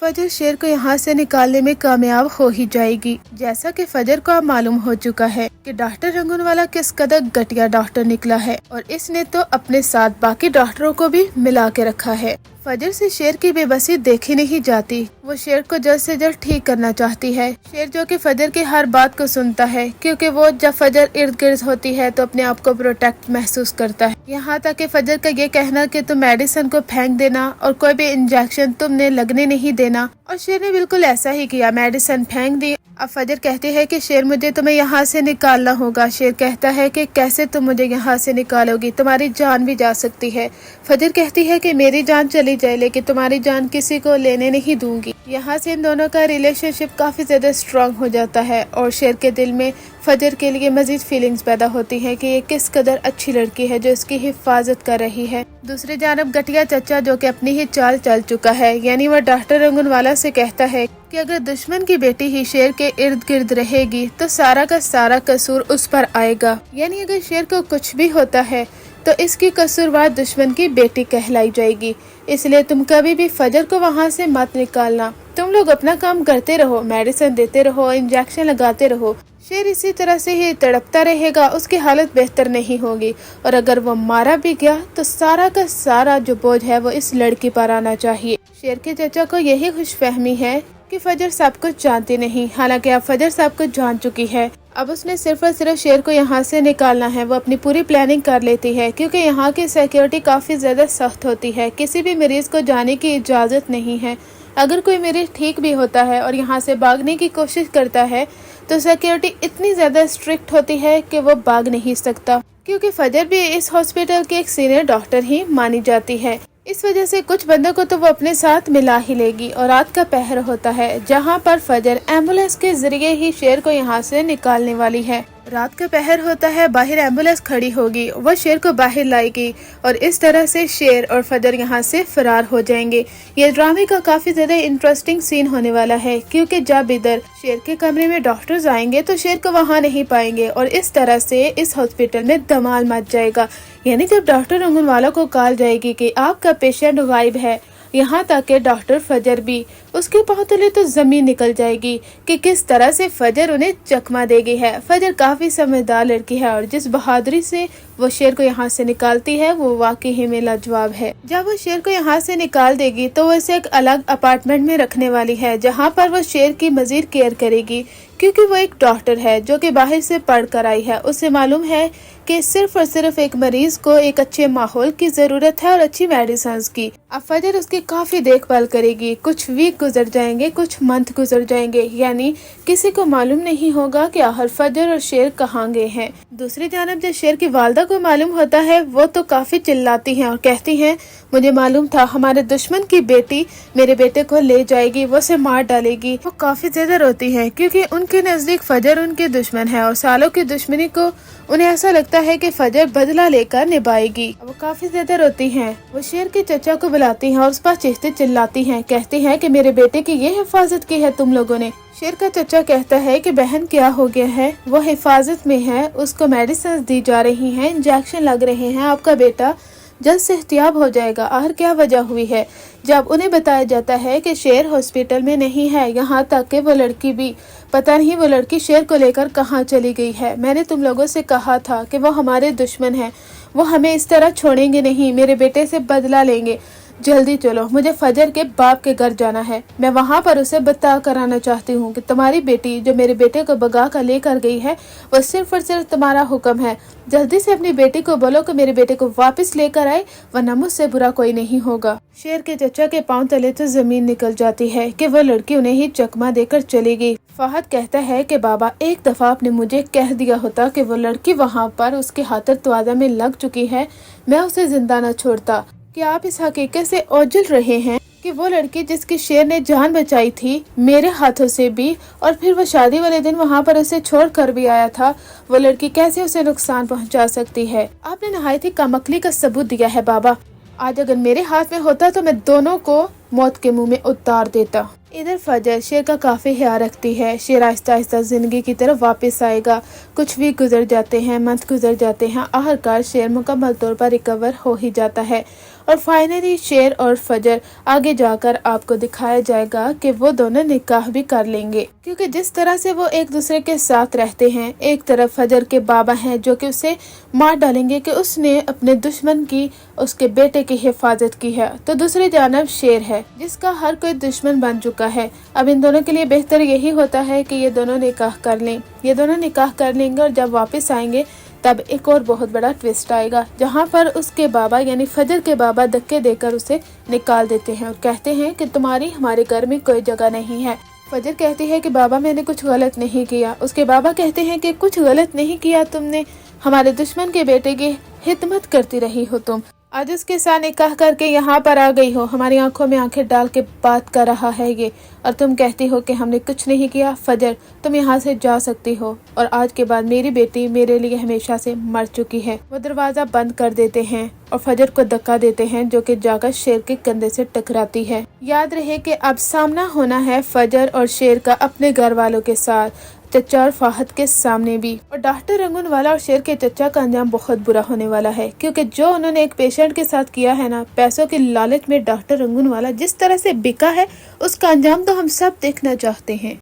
फजर शेर को यहाँ से निकालने में कामयाब हो ही जाएगी। जैसा कि फजर को अब मालूम हो चुका है कि डॉक्टर रंगूनवाला किस कदर घटिया डॉक्टर निकला है और इसने तो अपने साथ बाकी डॉक्टरों को भी मिला के रखा है। फजर से शेर की बेबसी देखी नहीं जाती। वो शेर को जल्द से जल्द ठीक करना चाहती है। शेर जो कि फजर की हर बात को सुनता है, क्योंकि वो जब फजर इर्द गिर्द होती है तो अपने आप को प्रोटेक्ट महसूस करता है। यहाँ तक कि फजर का ये कहना कि तुम मेडिसिन को फेंक देना और कोई भी इंजेक्शन तुमने लगने नहीं देना, और शेर ने बिल्कुल ऐसा ही किया, मेडिसिन फेंक दी। अब फजर कहती है कि शेर मुझे तुम्हें यहाँ से निकालना होगा। शेर कहता है कि कैसे तुम मुझे यहाँ से निकालोगी, तुम्हारी जान भी जा सकती है। फजर कहती है कि मेरी जान चली जाए लेकिन तुम्हारी जान किसी को लेने नहीं दूंगी। यहाँ से इन दोनों का रिलेशनशिप काफी ज्यादा स्ट्रांग हो जाता है और शेर के दिल में फजर के लिए मजीद फीलिंग्स पैदा होती है कि ये किस कदर अच्छी लड़की है जो इसकी हिफाजत कर रही है। दूसरी जानब गटिया चचा जो कि अपनी ही चाल चल चुका है, यानी वह डॉक्टर रंगूनवाला से कहता है कि अगर दुश्मन की बेटी ही शेर के इर्द गिर्द रहेगी तो सारा का सारा कसूर उस पर आएगा। यानी अगर शेर को कुछ भी होता है तो इसकी कसूरवार दुश्मन की बेटी कहलाई जाएगी। इसलिए तुम कभी भी फजर को वहाँ से मत निकालना। तुम लोग अपना काम करते रहो, मेडिसिन देते रहो, इंजेक्शन लगाते रहो। शेर इसी तरह से ही तड़पता रहेगा, उसकी हालत बेहतर नहीं होगी। और अगर वो मारा भी गया तो सारा का सारा जो बोझ है वो इस लड़की पर आना चाहिए। शेर के चाचा को यही खुशफहमी है कि फजर सब कुछ जानती नहीं, हालांकि अब फजर सब कुछ जान चुकी है। अब उसने सिर्फ और सिर्फ शेर को यहाँ से निकालना है। वो अपनी पूरी प्लानिंग कर लेती है, क्योंकि यहाँ की सिक्योरिटी काफी ज्यादा सख्त होती है। किसी भी मरीज को जाने की इजाजत नहीं है। अगर कोई मरीज ठीक भी होता है और यहाँ से भागने की कोशिश करता है तो सिक्योरिटी इतनी ज्यादा स्ट्रिक्ट होती है कि वो भाग नहीं सकता, क्योंकि फजर भी इस हॉस्पिटल की एक सीनियर डॉक्टर ही मानी जाती है। इस वजह से कुछ बंदों को तो वो अपने साथ मिला ही लेगी। और रात का पहर होता है जहाँ पर फजर एम्बुलेंस के जरिए ही शेर को यहाँ से निकालने वाली है। रात का पहर होता है, बाहर एम्बुलेंस खड़ी होगी, वो शेर को बाहर लाएगी और इस तरह से शेर और फजर यहाँ से फरार हो जाएंगे। ये ड्रामे का काफी ज्यादा इंटरेस्टिंग सीन होने वाला है, क्योंकि जब इधर शेर के कमरे में डॉक्टर्स आएंगे तो शेर को वहाँ नहीं पाएंगे और इस तरह से इस हॉस्पिटल में धमाल मच जाएगा। यानी जब डॉक्टर रंगूनवाला को कॉल जाएगी कि आपका पेशेंट गायब है, यहाँ तक के डॉक्टर फजर भी उसके पाँव तले तो जमीन निकल जाएगी कि किस तरह से फजर उन्हें चकमा देगी है। फजर काफी समझदार लड़की है और जिस बहादुरी से वो शेर को यहाँ से निकालती है वो वाकई ही में लाजवाब है। जब वो शेर को यहाँ से निकाल देगी तो वो इसे एक अलग अपार्टमेंट में रखने वाली है, जहाँ पर वो शेर की मजीद केयर करेगी, क्योंकि वो एक डॉक्टर है जो कि बाहर से पढ़ कर आई है। उसे मालूम है कि सिर्फ और सिर्फ एक मरीज को एक अच्छे माहौल की जरूरत है और अच्छी मेडिसिन की। अब फजर उसकी काफी देखभाल करेगी। कुछ वीक गुजर जाएंगे, कुछ मंथ गुजर जाएंगे, यानी किसी को मालूम नहीं होगा कि आखिर फजर और शेर कहाँ गए हैं। दूसरी जानब जब शेर की वालदा को मालूम होता है वो तो काफी चिल्लाती हैं और कहती हैं मुझे मालूम था हमारे दुश्मन की बेटी मेरे बेटे को ले जाएगी, वो उसे मार डालेगी। वो काफी ज्यादा रोती हैं, क्योंकि उनके नजदीक फजर उनके दुश्मन है और सालों की दुश्मनी को उन्हें ऐसा लगता है कि फजर बदला लेकर निभाएगी। वो काफी ज्यादा रोती हैं। वो शेर के चचा को बुलाती हैं और उस पर चीखती चिल्लाती हैं, कहती हैं कि मेरे बेटे की ये हिफाजत की है तुम लोगों ने। शेर का चचा कहता है कि बहन क्या हो गया है, वो हिफाजत में है, उसको मेडिसिन दी जा रही हैं, इंजेक्शन लग रहे हैं, आपका बेटा जल्द से एहतियात हो जाएगा। आखिर क्या वजह हुई है? जब उन्हें बताया जाता है कि शेर हॉस्पिटल में नहीं है, यहाँ तक कि वो लड़की भी, पता नहीं वो लड़की शेर को लेकर कहाँ चली गई है। मैंने तुम लोगों से कहा था कि वो हमारे दुश्मन हैं, वो हमें इस तरह छोड़ेंगे नहीं, मेरे बेटे से बदला लेंगे। जल्दी चलो, मुझे फजर के बाप के घर जाना है। मैं वहाँ पर उसे बता कर आना चाहती हूँ कि तुम्हारी बेटी जो मेरे बेटे को भगा कर लेकर गई है वो सिर्फ और सिर्फ तुम्हारा हुक्म है। जल्दी से अपनी बेटी को बोलो कि मेरे बेटे को वापस लेकर आए, वरना मुझसे बुरा कोई नहीं होगा। शेर के चचा के पांव तले तो जमीन निकल जाती है कि वो लड़की उन्हें ही चकमा देकर चली गई। फहद कहता है कि बाबा एक दफा आपने मुझे कह दिया होता कि वो लड़की वहाँ पर उसके हाथ तवादा में लग चुकी है, मैं उसे जिंदा न छोड़ता। कि आप इस हकीकत से ओझल रहे हैं कि वो लड़की जिसकी शेर ने जान बचाई थी मेरे हाथों से भी, और फिर वो शादी वाले दिन वहाँ पर उसे छोड़ कर भी आया था, वो लड़की कैसे उसे नुकसान पहुँचा सकती है? आपने नहायत ही कमकली का सबूत दिया है बाबा। आज अगर मेरे हाथ में होता तो मैं दोनों को मौत के मुंह में उतार देता। इधर फजर शेर का काफी ख्याल रखती है। शेर आहिस्ता आहिस्ता जिंदगी की तरफ वापस आएगा। कुछ वीक गुजर जाते हैं, मंथ गुजर जाते हैं, आखिरकार शेर मुकम्मल तौर पर रिकवर हो ही जाता है और फाइनली शेर और फजर आगे जाकर आपको दिखाया जाएगा कि वो दोनों निकाह भी कर लेंगे, क्योंकि जिस तरह से वो एक दूसरे के साथ रहते हैं, एक तरफ फजर के बाबा हैं जो कि उसे मार डालेंगे कि उसने अपने दुश्मन की, उसके बेटे की हिफाजत की है, तो दूसरी जानब शेर है जिसका हर कोई दुश्मन बन चुका है। अब इन दोनों के लिए बेहतर यही होता है कि ये दोनों निकाह कर लें। ये दोनों निकाह कर लेंगे और जब वापस आएंगे तब एक और बहुत बड़ा ट्विस्ट आएगा, जहाँ पर उसके बाबा यानी फजर के बाबा धक्के देकर उसे निकाल देते हैं और कहते हैं कि तुम्हारी हमारे घर में कोई जगह नहीं है। फजर कहती है कि बाबा मैंने कुछ गलत नहीं किया। उसके बाबा कहते हैं कि कुछ गलत नहीं किया तुमने, हमारे दुश्मन के बेटे की हिदमत करती रही हो तुम, आज उसके साथ निकाह करके यहाँ पर आ गई हो, हमारी आंखों में आंखें डाल के बात कर रहा है ये, और तुम कहती हो कि हमने कुछ नहीं किया। फजर तुम यहाँ से जा सकती हो और आज के बाद मेरी बेटी मेरे लिए हमेशा से मर चुकी है। वो दरवाजा बंद कर देते हैं और फजर को धक्का देते हैं जो कि जाकर शेर के कंधे से टकराती है। याद रहे कि अब सामना होना है फजर और शेर का अपने घर वालों के साथ, चचा और फाहद के सामने भी। और डॉक्टर रंगूनवाला और शेर के चचा का अंजाम बहुत बुरा होने वाला है, क्योंकि जो उन्होंने एक पेशेंट के साथ किया है ना, पैसों की लालच में डॉक्टर रंगूनवाला जिस तरह से बिका है, उसका अंजाम तो हम सब देखना चाहते हैं।